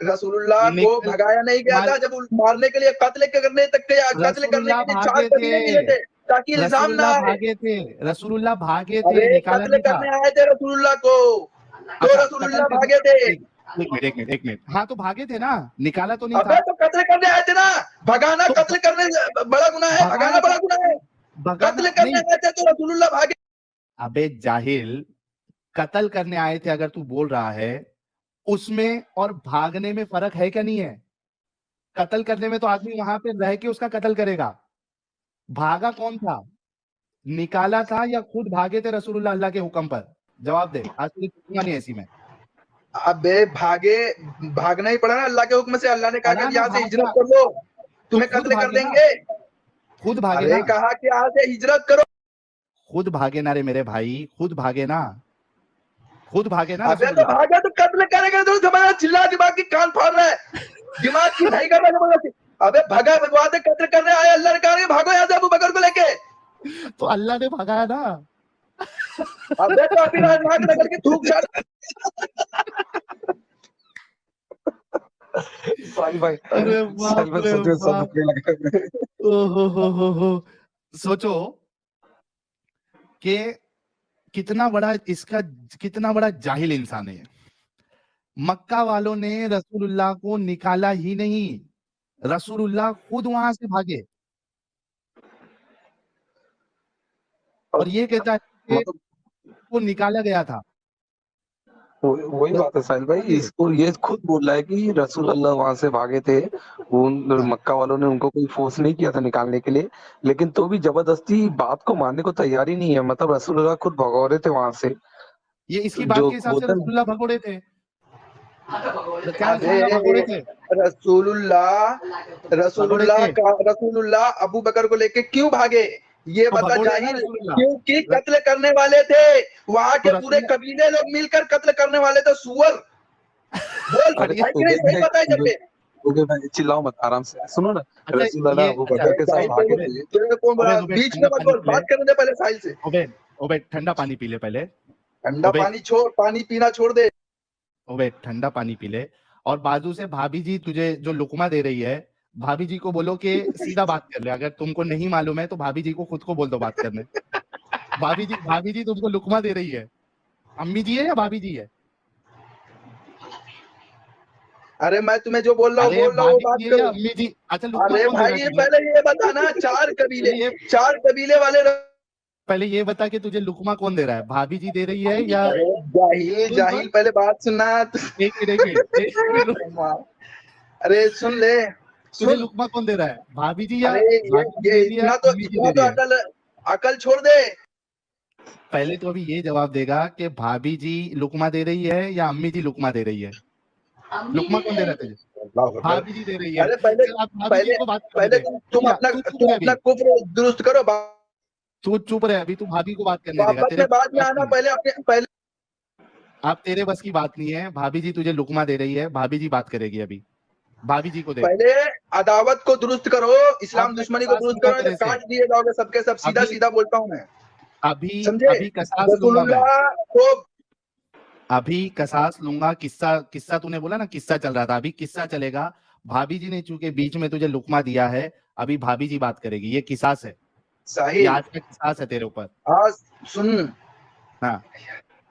Speaker 2: रसूलुल्लाह को
Speaker 1: निकल
Speaker 2: भगाया नहीं गया था। जब मारने के लिए, कत्ल करने
Speaker 1: रसूलुल्लाह
Speaker 2: के लिए 4
Speaker 1: भागे थे,
Speaker 2: कबीले मिले थे, ताकि इल्जाम ना
Speaker 1: रसूलुल्लाह
Speaker 2: आए।
Speaker 1: भागे थे, रसूलुल्लाह भागे थे,
Speaker 2: अरे
Speaker 1: निकाला
Speaker 2: कत्ल
Speaker 1: नहीं था।
Speaker 2: करने आए थे रसूलुल्लाह को, तो
Speaker 1: अच्छा,
Speaker 2: रसूलुल्लाह भागे थे।
Speaker 1: एक मिनट, हाँ तो भागे थे ना, निकाला तो नहीं
Speaker 2: अबे
Speaker 1: था।
Speaker 2: तो कत्ल करने आए थे ना। भगाना
Speaker 1: तो
Speaker 2: कत्ल करने से बड़ा गुनाह है, भगाना बड़ा गुनाह है।
Speaker 1: भगाना
Speaker 2: कत्ल करने
Speaker 1: नहीं।
Speaker 2: आए थे तो रसूलुल्लाह भागे।
Speaker 1: अबे जाहिल, कत्ल करने आए थे अगर तू बोल रहा है, उसमें और भागने में फर्क है क्या नहीं है? कत्ल करने में तो आदमी वहां पे रह के उसका कत्ल करेगा। भागा कौन था? निकाला था या खुद भागे थे रसूलुल्लाह अल्लाह के हुक्म पर? जवाब दे, आज तुझे छूटूंगा नहीं ऐसी में।
Speaker 2: अबे भागना ही पड़ा ना अल्लाह के हुक्म से। अल्लाह ने कहा
Speaker 1: पड़ा
Speaker 2: कि
Speaker 1: ना,
Speaker 2: यहाँ से
Speaker 1: भागना
Speaker 2: हिजरत कर लो, तुम्हें
Speaker 1: खुद
Speaker 2: कत्ल कर
Speaker 1: भागे ना,
Speaker 2: देंगे।
Speaker 1: खुद भागे
Speaker 2: अरे
Speaker 1: ना,
Speaker 2: कहा कि यहाँ से हिजरत करो।
Speaker 1: खुद भागे ना रे मेरे भाई, खुद भागे ना, खुद भागे ना
Speaker 2: अबे तो
Speaker 1: रसूलुल्लाह।
Speaker 2: भागा तो कत्ल करेगा तो तुम्हारा चिल्ला दिमाग की कान फाड़ रहा है, दिमाग की नहीं कर रहा है। अबे भागा भगवान कत्ल करने आए, अल्लाह ने कहा भागो यहाँ से अबू बकर को लेके।
Speaker 1: तो अल्लाह ने भगाया ना।
Speaker 2: अबे तो अभी नाक रगड़ के थूक छाड़।
Speaker 5: साहिल भाई,
Speaker 1: अरे
Speaker 5: साहिल
Speaker 1: बाप
Speaker 5: भाई
Speaker 1: रे
Speaker 5: सोचो सब
Speaker 1: बाप,
Speaker 5: हंसने लगे।
Speaker 1: हो। सोचो कि कितना बड़ा जाहिल इंसान है। मक्का वालों ने रसूलुल्लाह को निकाला ही नहीं, रसूलुल्लाह खुद वहां से भागे और ये कहता है कि
Speaker 5: मतलब
Speaker 1: वो निकाला गया था।
Speaker 5: वही बात है साहिल भाई, इसको ये खुद बोल रहा है कि रसूल अल्लाह वहां से भागे थे, उन मक्का वालों ने उनको कोई फोर्स नहीं किया था निकालने के लिए, लेकिन तो भी जबरदस्ती बात को मानने को तैयार ही नहीं है। मतलब रसूल अल्लाह खुद भगौ रहे थे वहां से,
Speaker 1: ये इसकी बात
Speaker 5: जो
Speaker 1: के हिसाब से
Speaker 5: बोलते हैं
Speaker 1: रसूलुल्लाह भगोड़े थे। क्या
Speaker 2: अबे
Speaker 1: रसूलुल्लाह भगोड़े थे?
Speaker 2: रसूलुल्लाह अबू बकर को लेके क्यों भागे ये
Speaker 1: तो
Speaker 2: बता
Speaker 1: भगोड़े ना
Speaker 2: जाहिल,
Speaker 1: रसूलुल्लाह।
Speaker 2: क्योंकि कत्ल करने वाले थे वहां के
Speaker 1: तो
Speaker 2: पूरे
Speaker 1: रसूलुल्लाह
Speaker 2: कबीले लोग मिलकर कत्ल करने वाले थे। सुअर बोल
Speaker 5: अरे
Speaker 2: है कि नहीं, सही पता है जब पे
Speaker 5: ओके भाई, चिल्लाओ मत, आराम से सुनो ना।
Speaker 1: अच्छा
Speaker 5: रसूल अल्लाह
Speaker 1: ये
Speaker 5: अबू
Speaker 1: अच्छा
Speaker 5: बकर के साथ
Speaker 2: जाहिल
Speaker 5: भागे
Speaker 2: तेरे
Speaker 5: थे।
Speaker 2: तेरे कौन बोला,
Speaker 1: ओबे
Speaker 2: बीच में
Speaker 1: ठंडा
Speaker 2: मत
Speaker 1: पानी
Speaker 2: बोल,
Speaker 1: पी ले।
Speaker 2: बात करने दे पहले साहिल से।
Speaker 1: ओबे ठंडा पानी पी ले पहले।
Speaker 2: ठंडा
Speaker 1: ओबे
Speaker 2: पानी छोड़, पानी पीना छोड़ दे।
Speaker 1: ओबे ठंडा पानी पी ले। और बाजू से भाभी जी तुझे जो लुकमा दे रही है, भाभी जी को बोलो कि सीधा बात कर ले। अगर तुमको नहीं मालूम है तो भाभी जी को खुद को बोल दो बात करने। भाभी जी तुमको लुकमा दे रही है। अम्मी जी है या भाभी जी है?
Speaker 2: अरे मैं तुम्हें जो बोल रहा हूँ
Speaker 1: अरे
Speaker 2: बोल रहा हूँ,
Speaker 1: भाभी
Speaker 2: बात
Speaker 1: जी है या
Speaker 2: करो।
Speaker 1: अम्मी जी? अच्छा लुकमा
Speaker 2: अरे
Speaker 1: कौन दे रहा
Speaker 2: भाई
Speaker 1: है तुझे?
Speaker 2: पहले ये बताना, चार कबीले वाले
Speaker 1: पहले ये बता कि तुझे लुकमा कौन दे रहा है, भाभी जी दे रही है या?
Speaker 2: अरे जाहिल जाहिल, पहले बात सुनना।
Speaker 1: एक मिनट रुक।
Speaker 2: अरे सुन ले,
Speaker 1: तुझे
Speaker 2: सुन।
Speaker 1: लुकमा कौन दे रहा है, भाभी जी या
Speaker 2: अरे
Speaker 1: भाभी जी दे रही है या अम्मी जी दे रही है?
Speaker 2: अकल छोड़ दे।
Speaker 1: पहले तो अभी ये जवाब देगा कि भाभी जी लुकमा दे रही है या अम्मी जी लुकमा दे रही है। लुकमा कौन दे रहा है तुझे? भाभी जी दे रही है।
Speaker 2: अरे पहले
Speaker 1: चल आप भाभी जी को बात करने
Speaker 2: पहले
Speaker 1: दे।
Speaker 2: तुम अपना कुफ्र दुरुस्त करो।
Speaker 1: तू चुप रहे, अभी तू भाभी को बात करने देगा।
Speaker 2: वापस में बाद में आना, पहले
Speaker 1: आप तेरे बस की बात नहीं है। भाभी जी तुझे लुकमा दे रही है, भाभी जी बात करेगी अभी। भाभी जी को दे।
Speaker 2: पहले अदावत को दुरुस्त करो, इस्लाम
Speaker 1: अब
Speaker 2: दुश्मनी को दुरुस्त करो,
Speaker 1: तेरे से
Speaker 2: काट दिए जाओगे सबके सब। सीधा
Speaker 1: अभी-
Speaker 2: सीधा बोलता हूँ मैं,
Speaker 1: अभी
Speaker 2: समझे?
Speaker 1: अभी कसास लूंगा मैं,
Speaker 2: रसूलुल्लाह को
Speaker 1: अभी कसास लूंगा। किस्सा तूने बोला ना, किस्सा चल रहा था, अभी किस्सा चलेगा। भाभी जी ने चूंकि बीच में तुझे लुकमा दिया है, अभी भाभी जी बात करेगी। ये किसास है, ये
Speaker 2: साहिल
Speaker 1: आज का किसास है तेरे ऊपर।
Speaker 2: आज सुन,
Speaker 1: हाँ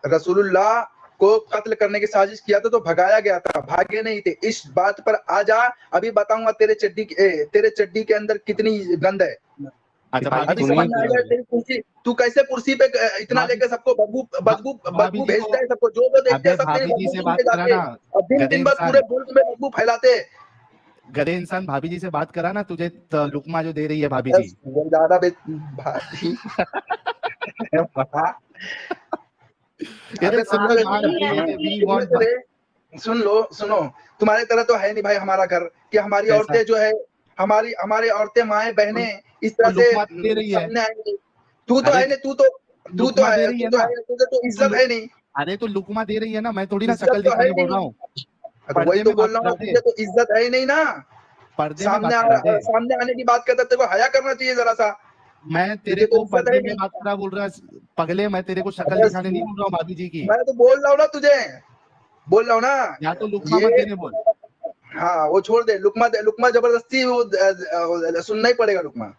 Speaker 2: रसूलुल्लाह को कत्ल करने की साजिश किया था तो भगाया गया था, भागे नहीं थे। इस बात पर आ जा, अभी बताऊंगा तेरे चड्डी के अंदर कितनी गंद है।
Speaker 1: अच्छा
Speaker 5: भाई,
Speaker 1: भाभी
Speaker 2: अभी
Speaker 1: जी
Speaker 2: समझ
Speaker 1: को
Speaker 2: में आएगा तेरी कुर्सी, तू कैसे कुर्सी पे इतना
Speaker 1: भाभी-
Speaker 2: लेके सबको
Speaker 1: भाभी
Speaker 2: बदबू
Speaker 1: जी
Speaker 2: भेजता
Speaker 1: को-
Speaker 2: है, सबको जो देखते
Speaker 1: अबे
Speaker 2: हैं सब तेरी
Speaker 1: भाभी जी
Speaker 2: बदबू
Speaker 1: से
Speaker 2: सुन
Speaker 1: बात
Speaker 2: के
Speaker 1: करा
Speaker 2: जाते
Speaker 1: ना,
Speaker 2: हैं। अब दिन
Speaker 1: गधे
Speaker 2: दिन भर
Speaker 1: इंसान।
Speaker 2: पूरे मुल्क में बदबू फैलाते हैं।
Speaker 1: गधे इंसान, भाभी जी से बात करा ना, तुझे लुकमा जो दे रही है भाभी जी।
Speaker 2: ज्यादा भाई
Speaker 1: ये देख सब लोग मान रहे हैं कि we want
Speaker 2: सुनो, तुम्हारे तरह तो है नहीं भाई हमारा घर कि हमारी
Speaker 1: कैसा?
Speaker 2: औरतें जो है, हमारी औरतें माएं बहनें इस तरह से
Speaker 1: लुकमा दे रही है।
Speaker 2: सामने आएंगी। तू तो
Speaker 1: अरे
Speaker 2: है नहीं, तू तो
Speaker 1: लुकमा दे
Speaker 2: है,
Speaker 1: रही है
Speaker 2: तू तो
Speaker 1: ना।
Speaker 2: है, तुझे तो इज्जत है नहीं।
Speaker 1: अरे तो लुकमा दे रही है ना, मैं थोड़ी ना
Speaker 2: इज्जत
Speaker 1: शक्ल
Speaker 2: तो है
Speaker 1: दिखाने
Speaker 2: ही
Speaker 1: बोल रहा
Speaker 2: नहीं।
Speaker 1: हूँ।
Speaker 2: तो वही
Speaker 1: पर्दे
Speaker 2: तो
Speaker 1: में
Speaker 2: बोल
Speaker 1: बात
Speaker 2: रहा हूँ,
Speaker 1: करा दे,
Speaker 2: तुझे तो इज्जत है ही नहीं ना।
Speaker 1: पर्दे में बात करा दे।
Speaker 2: सामने आने की बात करता, तेरे को हया करना चाहिए जरा सा।
Speaker 1: मैं तेरे
Speaker 2: तुझे तो
Speaker 1: को
Speaker 2: इज्जत है
Speaker 1: पर्दे
Speaker 2: ही
Speaker 1: में
Speaker 2: नहीं।
Speaker 1: बात करा बोल रहा है पगले, मैं तेरे को शक्ल
Speaker 2: अबे
Speaker 1: दिखाने नहीं बोल रहा हूँ भाभी जी की।
Speaker 2: मैं तो बोल रहा हूँ ना तुझे, बोल रहा हूँ ना
Speaker 1: या तो लुकमा मत देने बोल।
Speaker 2: हाँ वो छोड़ दे, लुकमा जबरदस्ती वो सुनना ही पड़ेगा लुकमा।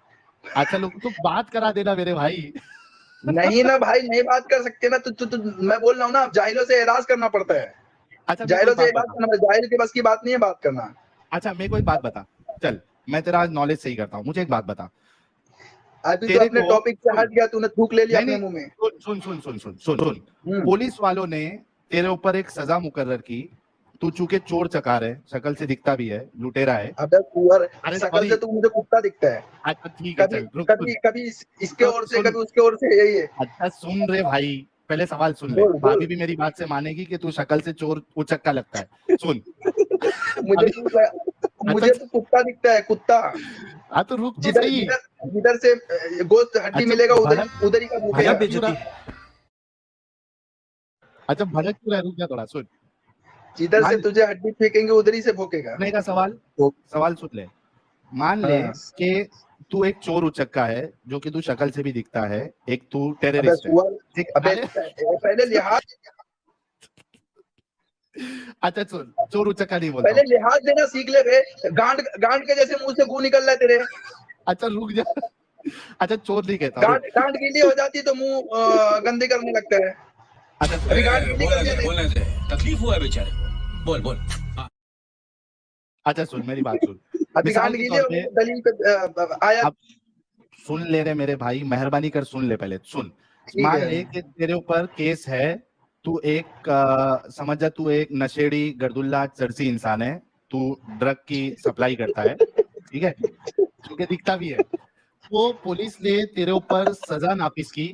Speaker 1: अच्छा लोग तो बात करा देना मेरे भाई।
Speaker 2: नहीं ना भाई, नहीं बात कर सकते ना। मैं बोल रहा हूँ ना, जाहिलों से इलाज करना पड़ता है।
Speaker 1: अच्छा मेरे को
Speaker 2: जाहिलों
Speaker 1: एक
Speaker 2: से
Speaker 1: बात
Speaker 2: इलाज
Speaker 1: बता।
Speaker 2: करना, जाहिल के बस की बात नहीं है बात करना।
Speaker 1: अच्छा मेरे को एक बात बता, चल मैं तेरा आज नॉलेज सही करता हूँ। मुझे एक बात बता,
Speaker 2: अभी तो
Speaker 1: तेरे
Speaker 2: अपने
Speaker 1: को
Speaker 2: टॉपिक से हट गया, तूने थूक ले लिया
Speaker 1: नहीं
Speaker 2: अपने
Speaker 1: नहीं
Speaker 2: मुंह में।
Speaker 1: सुन। पुलिस वालों ने तेरे ऊपर एक सजा मुकर्रर की। तू चूंकि चोर चकार है, शक्ल से दिखता भी है, लुटेरा है।
Speaker 2: अबे कुंवर,
Speaker 1: अरे
Speaker 2: शकल
Speaker 1: सॉरी,
Speaker 2: से तू मुझे कुत्ता दिखता है।
Speaker 1: अच्छा ठीक है
Speaker 2: कभी
Speaker 1: चल रुक
Speaker 2: कभी
Speaker 1: सुन।
Speaker 2: कभी इसके ओर से,
Speaker 1: सुन।
Speaker 2: कभी उसके ओर से, यही है।
Speaker 1: अच्छा सुन रे भाई, पहले सवाल सुन ले।
Speaker 2: बोल, बोल।
Speaker 1: भाभी भी मेरी बात से मानेगी कि तू शक्ल से चोर उचक्का लगता है। सुन
Speaker 2: मुझे तो कुत्ता दिखता है, कुत्ता।
Speaker 1: हाँ तो रुक तो
Speaker 2: जिधर
Speaker 1: सही।
Speaker 2: जिधर जिधर से गोश्त हड्डी
Speaker 1: अच्छा,
Speaker 2: मिलेगा
Speaker 1: भड़क
Speaker 2: उधर ही का
Speaker 1: भड़क
Speaker 2: भूखेगा।
Speaker 1: क्यों रहा? अच्छा भड़क क्यों रहा है, रुक जा थोड़ा सुन।
Speaker 2: जिधर से
Speaker 1: मान
Speaker 2: तुझे हड्डी फेंकेंगे उधर ही से भोंकेगा।
Speaker 1: सुनने का सवाल सुन ले। मान ले
Speaker 2: हाँ।
Speaker 1: कि तू एक चोर उचक्का है, जो कि तू शक्ल से भी दिखता है, एक तू
Speaker 2: अबे
Speaker 1: टेररिस्ट है,
Speaker 2: सुअर,
Speaker 1: ठीक?
Speaker 2: अबे
Speaker 1: अरे
Speaker 2: पहले लिहाज
Speaker 1: अच्छा सुन, चोर उचक्का नहीं बोलता
Speaker 2: पहले
Speaker 1: हूँ।
Speaker 2: लिहाज देना सीख ले बे। गांड गांड के जैसे मुंह से गू निकल रहा है तेरे।
Speaker 1: अच्छा रुक जा। अच्छा चोर नहीं कहता, रुक।
Speaker 2: गांड गांड गीली हो जाती तो मुंह गंदे करने लगता है।
Speaker 1: अच्छा
Speaker 2: अभी गांड गीली कर दिया
Speaker 6: बोलने दे, तकलीफ हुआ है बेचारे को, बोल बोल।
Speaker 1: अच्छा सुन मेरी बात सुन।
Speaker 2: अभी
Speaker 1: मिसाल
Speaker 2: गांड
Speaker 1: के
Speaker 2: गीली
Speaker 1: तौर
Speaker 2: हो
Speaker 1: पे
Speaker 2: गई, दलील पे आया।
Speaker 1: अब सुन ले रे मेरे भाई, मेहरबानी कर सुन ले, पहले सुन।
Speaker 2: ठीक
Speaker 1: मान
Speaker 2: है।
Speaker 1: ले कि तेरे ऊपर केस है, तू एक समझ जा, तू एक नशेड़ी गर्दुल्ला चर्सी इंसान है, तू ड्रग की सप्लाई करता है, ठीक है, क्योंकि दिखता भी है। तो पुलिस ने तेरे ऊपर सजा नाफिज की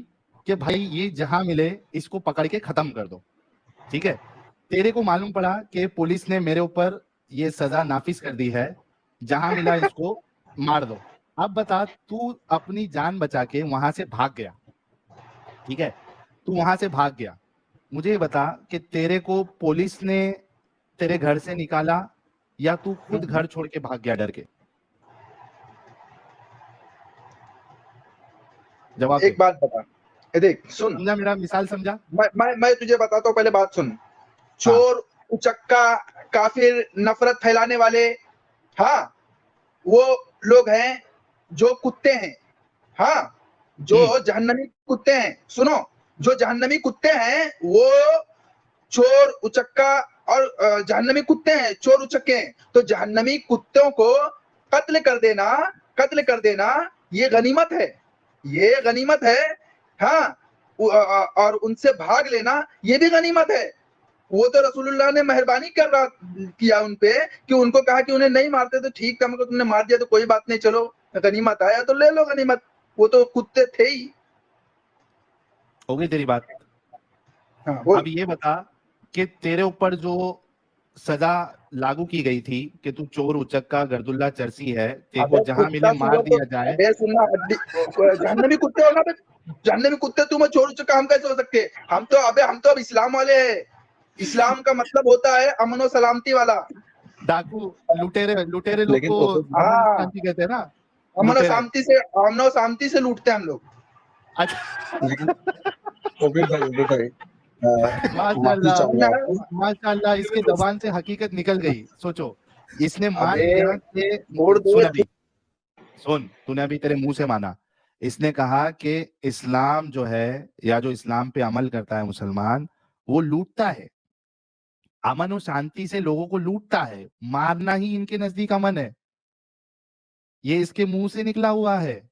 Speaker 1: कि भाई ये जहां मिले इसको पकड़ के खत्म कर दो, ठीक है। तेरे को मालूम पड़ा कि पुलिस ने मेरे ऊपर ये सजा नाफिज कर दी है, जहां मिला इसको मार दो। अब बता, तू अपनी जान बचा के वहां से भाग गया, ठीक है, तू वहां से भाग गया। मुझे ये बता कि तेरे को पुलिस ने तेरे घर से निकाला या तू खुद घर छोड़ के भाग गया डर के? जवाब दे।
Speaker 2: एक बात बता, ये देख सुन,
Speaker 1: समझा मेरा मिसाल, समझा?
Speaker 2: मैं तुझे बताता हूँ, पहले बात सुन। चोर, उचक्का, काफिर, नफरत फैलाने वाले, हाँ, वो लोग हैं जो कुत्ते हैं, हाँ, जो जहन्नमी कुत्ते हैं। सुनो, जो जहन्नमी कुत्ते हैं वो चोर, उचक्का और जहन्नमी कुत्ते हैं, चोर उचक्के हैं। तो जहन्नमी कुत्तों को कत्ल कर देना ये गनीमत है, ये गनीमत है। हाँ, और उनसे भाग लेना ये भी गनीमत है। वो तो रसूलुल्लाह ने मेहरबानी किया उन पे कि उनको कहा कि उन्हें नहीं मारते तो ठीक था, मगर तुमने मार दिया तो कोई बात नहीं, चलो गनीमत आया तो ले लो गनीमत। वो तो कुत्ते थे ही।
Speaker 1: हो गई तेरी बात।
Speaker 2: हाँ, बोल।
Speaker 1: अब ये बता कि तेरे ऊपर जो सजा लागू की गई थी कि तू चोर, उचक्का, गर्दुल्ला चर्सी है, तेरे को
Speaker 2: अबे
Speaker 1: जहां मिले
Speaker 2: कुत्ता
Speaker 1: मार
Speaker 2: सुअर
Speaker 1: दिया
Speaker 2: तो,
Speaker 1: जाए।
Speaker 2: अबे सुनना, जहन्नमी कुत्ते हो ना बे, जहन्नमी कुत्ते तुम चोर उचक्का हम कैसे हो सकते? हम तो अब इस्लाम वाले हैं। इस्लाम का मतलब होता है अमन और सलामती वाला।
Speaker 1: डाकू, लुटेरे लोग
Speaker 5: लेकिन
Speaker 1: को
Speaker 5: तो
Speaker 1: अमन
Speaker 2: हाँ,
Speaker 1: शांति कहते हैं ना,
Speaker 2: अमन और
Speaker 1: लुटेरे।
Speaker 2: शांति से लूटते हैं हम लोग।
Speaker 1: अच्छा
Speaker 5: लेकिन ओबिर भाई माफी
Speaker 1: माशाल्लाह,
Speaker 5: चाहूंगा आपको।
Speaker 1: माशाल्लाह, इसके जबान से हकीकत निकल गई। सोचो, इसने मान
Speaker 2: अबे
Speaker 1: लिया कि
Speaker 2: छोड़
Speaker 1: सुन,
Speaker 2: दे।
Speaker 1: अभी सुन, तूने अभी तेरे मुंह से माना। इसने कहा कि इस्लाम जो है, या जो इस्लाम पे अमल करता है मुसलमान, वो लूटता है, अमन और शांति से लोगों को लूटता है, मारना ही इनके नजदीक अमन है। ये इसके मुंह से निकला हुआ है।